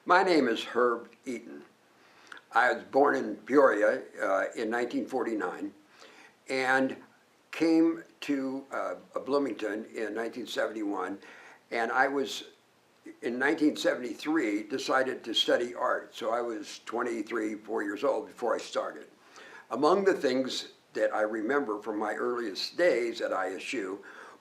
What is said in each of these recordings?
My name is Herb Eaton. I was born in Peoria in 1949 and came to Bloomington in 1971, and I was, in 1973, decided to study art. So I was 23, 4 years old before I started. Among the things that I remember from my earliest days at ISU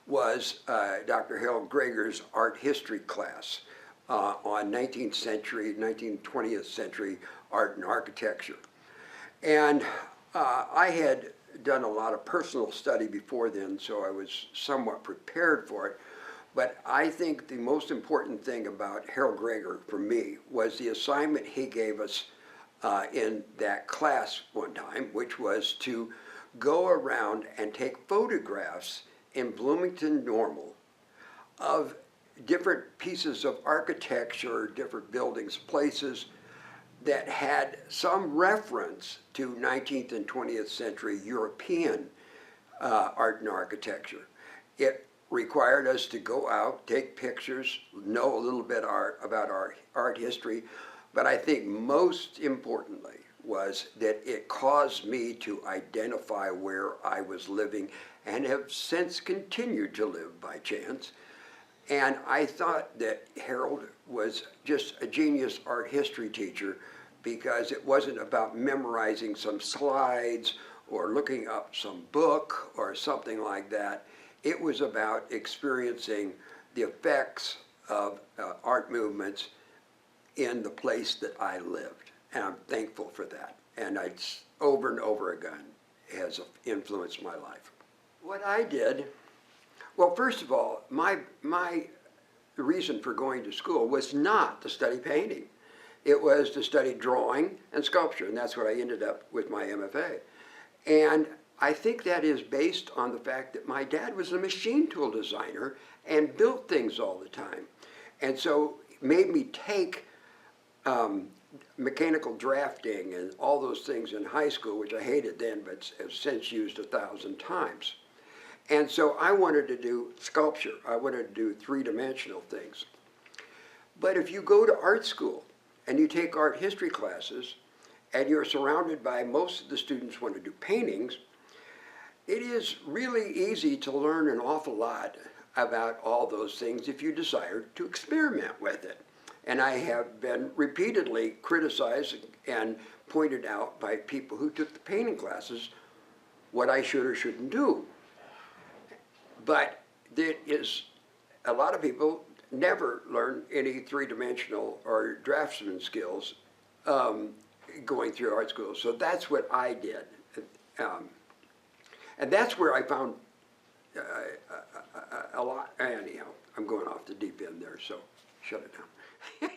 was Dr. Harold Greger's art history class on 19th century, 20th century art and architecture. And I had done a lot of personal study before then, so I was somewhat prepared for it. But I think the most important thing about Harold Greger for me was the assignment he gave us in that class one time, which was to go around and take photographs in Bloomington Normal of different pieces of architecture, different buildings, places that had some reference to 19th and 20th century European art and architecture. It required us to go out, take pictures, know a little bit about our art history, but I think most importantly was that it caused me to identify where I was living and have since continued to live by chance. And I thought that Harold was just a genius art history teacher because it wasn't about memorizing some slides or looking up some book or something like that. It was about experiencing the effects of art movements in the place that I lived. And I'm thankful for that. And it's over and over again has influenced my life. What I did, well, first of all, my reason for going to school was not to study painting. It was to study drawing and sculpture, and that's what I ended up with my MFA. And I think that is based on the fact that my dad was a machine tool designer and built things all the time. And so it made me take mechanical drafting and all those things in high school, which I hated then, but have since used 1,000 times. And so I wanted to do sculpture. I wanted to do three-dimensional things. But if you go to art school and you take art history classes and you're surrounded by most of the students want to do paintings, it is really easy to learn an awful lot about all those things if you desire to experiment with it. And I have been repeatedly criticized and pointed out by people who took the painting classes what I should or shouldn't do. But there is a lot of people never learn any three-dimensional or draftsman skills going through art school. So that's what I did. And that's where I found a lot. Anyhow, I'm going off the deep end there, so shut it down.